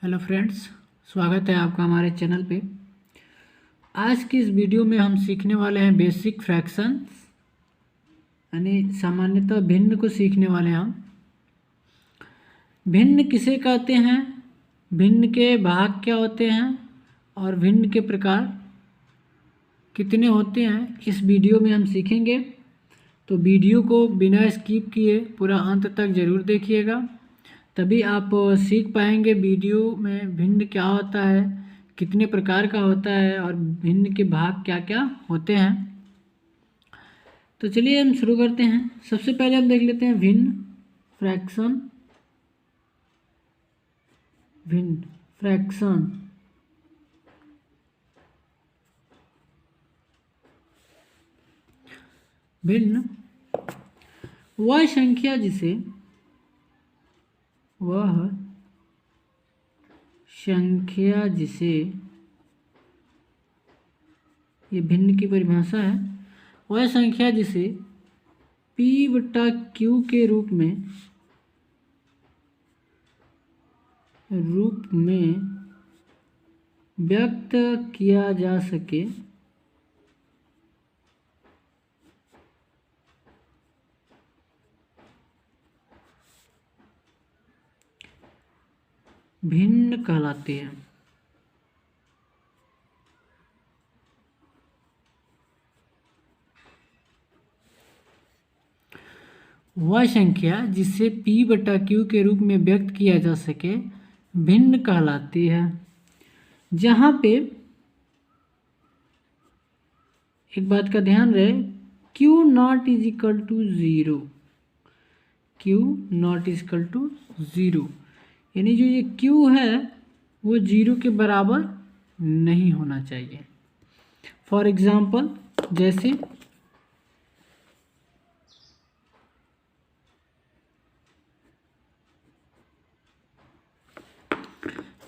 Hello friends, स्वागत है आपका हमारे चैनल पे। आज की इस वीडियो में हम सीखने वाले हैं बेसिक फ्रैक्शन, यानी सामान्यतः भिन्न को सीखने वाले हैं हम। भिन्न किसे कहते हैं, भिन्न के भाग क्या होते हैं और भिन्न के प्रकार कितने होते हैं, इस वीडियो में हम सीखेंगे। तो वीडियो को बिना स्किप किए पूरा अंत तक ज़रूर देखिएगा, तभी आप सीख पाएंगे वीडियो में भिन्न क्या होता है, कितने प्रकार का होता है और भिन्न के भाग क्या क्या होते हैं। तो चलिए हम शुरू करते हैं। सबसे पहले हम देख लेते हैं भिन्न फ्रैक्शन। भिन्न फ्रैक्शन भिन्न वह संख्या जिसे ये भिन्न की परिभाषा है, वह संख्या जिसे p/q के रूप में व्यक्त किया जा सके, भिन्न कहलाते हैं। वह संख्या जिसे p/q के रूप में व्यक्त किया जा सके भिन्न कहलाती है। जहाँ पे एक बात का ध्यान रहे, q naught is equal to zero, q naught is equal to zero, यानी जो ये q है वो ज़ीरो के बराबर नहीं होना चाहिए। फॉर एग्जाम्पल, जैसे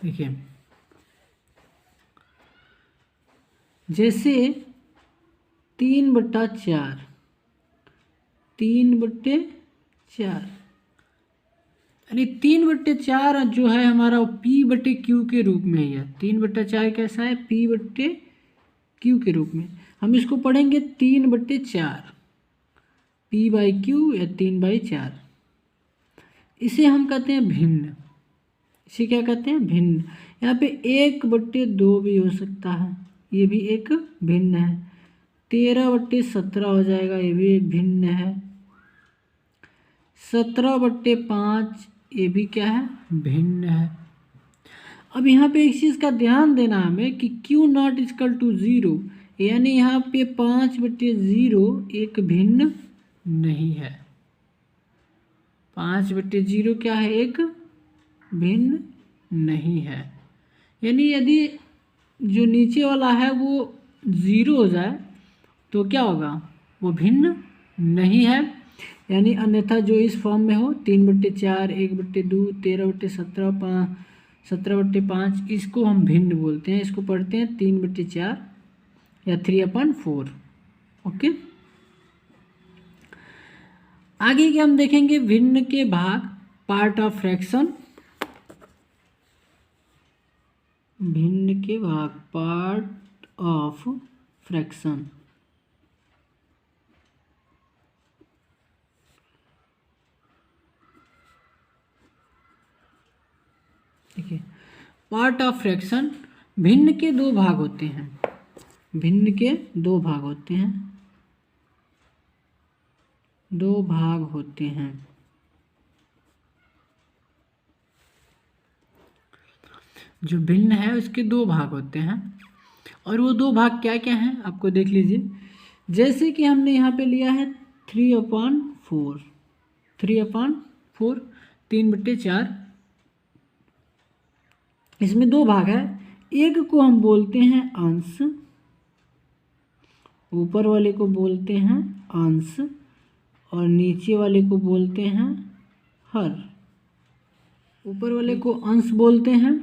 देखिए, जैसे 3/4 यानी 3/4 जो है हमारा p/q के रूप में ही है। 3/4 कैसा है, p/q के रूप में। हम इसको पढ़ेंगे 3/4 p/q या 3/4। इसे हम कहते हैं भिन्न। इसे क्या कहते हैं, भिन्न। यहाँ पे 1/2 भी हो सकता है, ये भी एक भिन्न है। 13/17 हो जाएगा, ये भी एक भिन्न है। 17/5 ये भी क्या है, भिन्न है। अब यहाँ पे एक चीज़ का ध्यान देना हमें कि q naught equal to zero, यानी यहाँ पे 5/0 एक भिन्न नहीं है। 5/0 क्या है, एक भिन्न नहीं है। यानी यदि जो नीचे वाला है वो ज़ीरो हो जाए तो क्या होगा, वो भिन्न नहीं है। यानी अन्यथा जो इस फॉर्म में हो 3/4, 1/2, 13/17, 17/5, इसको हम भिन्न बोलते हैं। इसको पढ़ते हैं 3/4 या 3/4। ओके, आगे क्या हम देखेंगे, भिन्न के भाग, पार्ट ऑफ फ्रैक्शन। भिन्न के भाग, पार्ट ऑफ फ्रैक्शन। देखिए, पार्ट ऑफ फ्रैक्शन, भिन्न के दो भाग होते हैं। भिन्न के दो भाग होते हैं, दो भाग होते हैं। जो भिन्न है उसके दो भाग होते हैं, और वो दो भाग क्या क्या हैं आपको देख लीजिए। जैसे कि हमने यहाँ पे लिया है 3/4, 3/4, 3/4। इसमें दो भाग है, एक को हम बोलते हैं अंश, ऊपर वाले को बोलते हैं अंश, और नीचे वाले को बोलते हैं हर। ऊपर वाले को अंश बोलते हैं,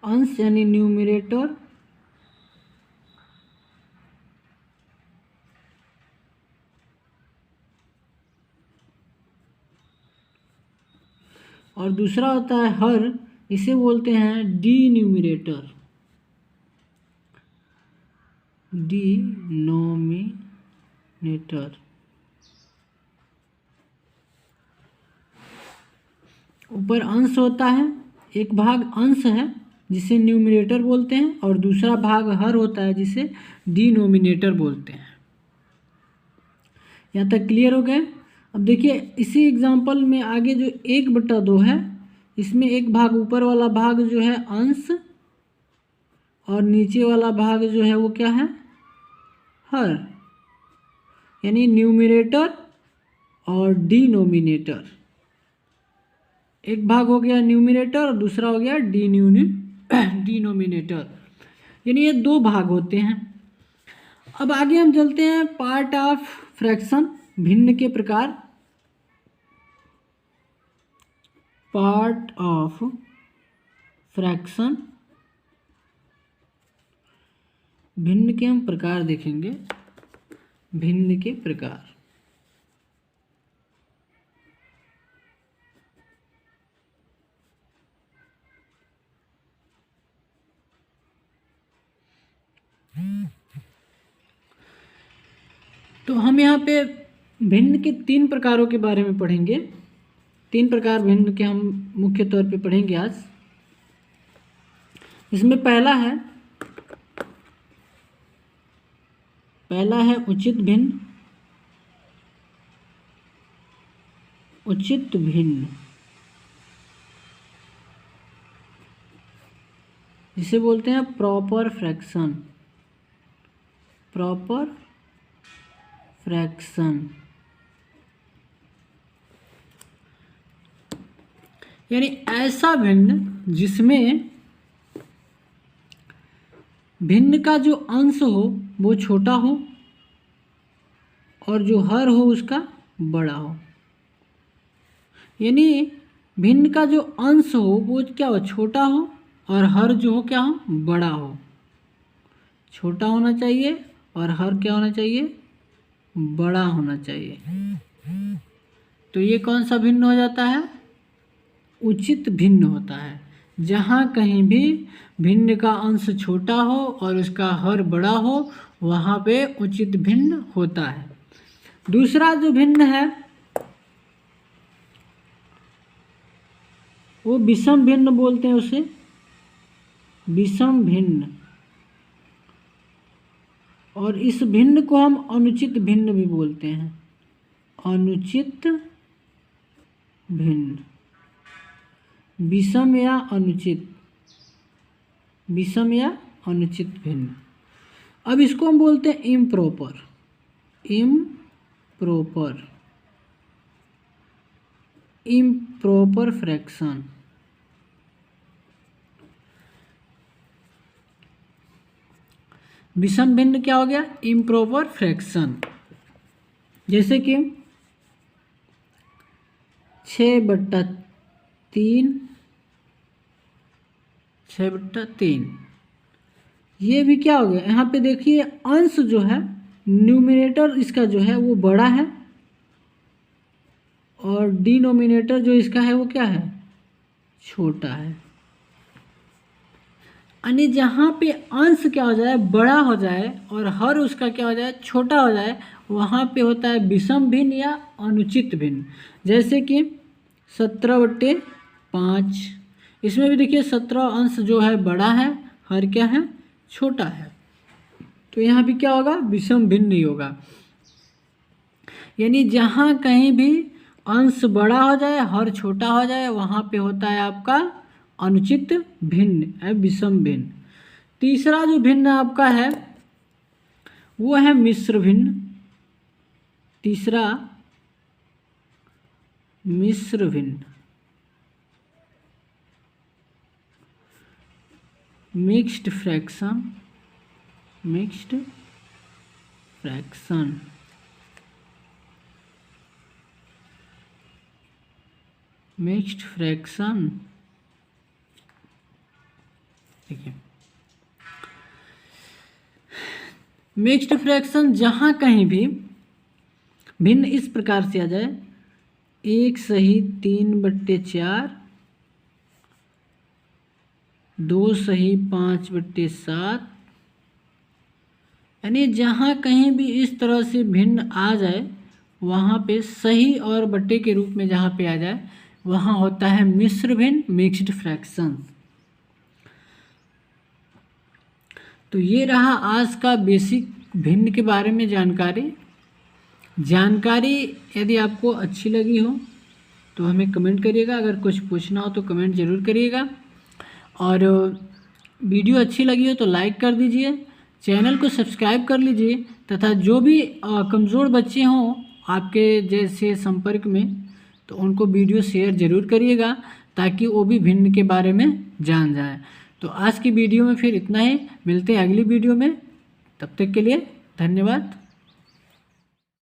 अंश यानी न्यूमरेटर, और दूसरा होता है हर, इसे बोलते हैं डिन्यूमिनेटर, डिनोमिनेटर। ऊपर अंश होता है, एक भाग अंश है जिसे न्यूमिनेटर बोलते हैं और दूसरा भाग हर होता है जिसे डिनोमिनेटर बोलते हैं। यहाँ तक क्लियर हो गए। अब देखिए इसी एग्जांपल में आगे जो 1/2 है, इसमें एक भाग ऊपर वाला भाग जो है अंश और नीचे वाला भाग जो है वो क्या है, हर, यानी न्यूमिनेटर और डिनोमिनेटर। एक भाग हो गया न्यूमिनेटर और दूसरा हो गया डिनोमिनेटर, यानी ये 2 भाग होते हैं। अब आगे हम चलते हैं पार्ट ऑफ फ्रैक्शन, भिन्न के प्रकार। पार्ट ऑफ फ्रैक्शन, भिन्न के हम प्रकार देखेंगे, भिन्न के प्रकार। तो हम यहाँ पे भिन्न के 3 प्रकारों के बारे में पढ़ेंगे। 3 प्रकार भिन्न के हम मुख्य तौर पे पढ़ेंगे आज। इसमें पहला है उचित भिन्न, उचित भिन्न, जिसे बोलते हैं प्रॉपर फ्रैक्शन, प्रॉपर फ्रैक्शन, यानी ऐसा भिन्न जिसमें भिन्न का जो अंश हो वो छोटा हो और जो हर हो उसका बड़ा हो। यानी भिन्न का जो अंश हो वो क्या हो, छोटा हो, और हर जो हो क्या हो, बड़ा हो। छोटा होना चाहिए और हर क्या होना चाहिए, बड़ा होना चाहिए। तो ये कौन सा भिन्न हो जाता है, उचित भिन्न होता है। जहाँ कहीं भी भिन्न का अंश छोटा हो और उसका हर बड़ा हो वहाँ पे उचित भिन्न होता है। दूसरा जो भिन्न है वो विषम भिन्न बोलते हैं, उसे विषम भिन्न। और इस भिन्न को हम अनुचित भिन्न भी बोलते हैं, अनुचित भिन्न, विषम या अनुचित, विषम या अनुचित भिन्न। अब इसको हम बोलते हैं इम्प्रॉपर, इम्प्रॉपर, इम्प्रॉपर फ्रैक्शन। विषम भिन्न क्या हो गया, इम्प्रॉपर फ्रैक्शन। जैसे कि 6/3, 6/3, ये भी क्या हो गया, यहाँ पे देखिए अंश जो है, न्यूमिनेटर इसका जो है वो बड़ा है और डिनोमिनेटर जो इसका है वो क्या है, छोटा है। यानी जहाँ पे अंश क्या हो जाए, बड़ा हो जाए और हर उसका क्या हो जाए, छोटा हो जाए, वहाँ पे होता है विषम भिन्न या अनुचित भिन्न। जैसे कि 17/5, इसमें भी देखिए 17 अंश जो है बड़ा है, हर क्या है, छोटा है। तो यहाँ भी क्या होगा, विषम भिन्न नहीं होगा। यानी जहाँ कहीं भी अंश बड़ा हो जाए, हर छोटा हो जाए, वहाँ पे होता है आपका अनुचित भिन्न है, विषम भिन्न। तीसरा जो भिन्न आपका है वो है मिश्र भिन्न। तीसरा मिश्र भिन्न, mixed fraction, mixed fraction. Mixed fraction देखिए, मिक्स्ड फ्रैक्शन जहाँ कहीं भी भिन्न इस प्रकार से आ जाए, 1 सही 3/4 2 सही 5/7, यानी जहाँ कहीं भी इस तरह से भिन्न आ जाए वहाँ पे सही और बट्टे के रूप में जहाँ पे आ जाए वहाँ होता है मिश्र भिन्न, मिक्स्ड फ्रैक्शन। तो ये रहा आज का बेसिक भिन्न के बारे में जानकारी यदि आपको अच्छी लगी हो तो हमें कमेंट करिएगा, अगर कुछ पूछना हो तो कमेंट ज़रूर करिएगा, और वीडियो अच्छी लगी हो तो लाइक कर दीजिए, चैनल को सब्सक्राइब कर लीजिए, तथा जो भी कमज़ोर बच्चे हों आपके जैसे संपर्क में तो उनको वीडियो शेयर ज़रूर करिएगा ताकि वो भी भिन्न के बारे में जान जाए। तो आज की वीडियो में फिर इतना ही, मिलते हैं अगली वीडियो में, तब तक के लिए धन्यवाद।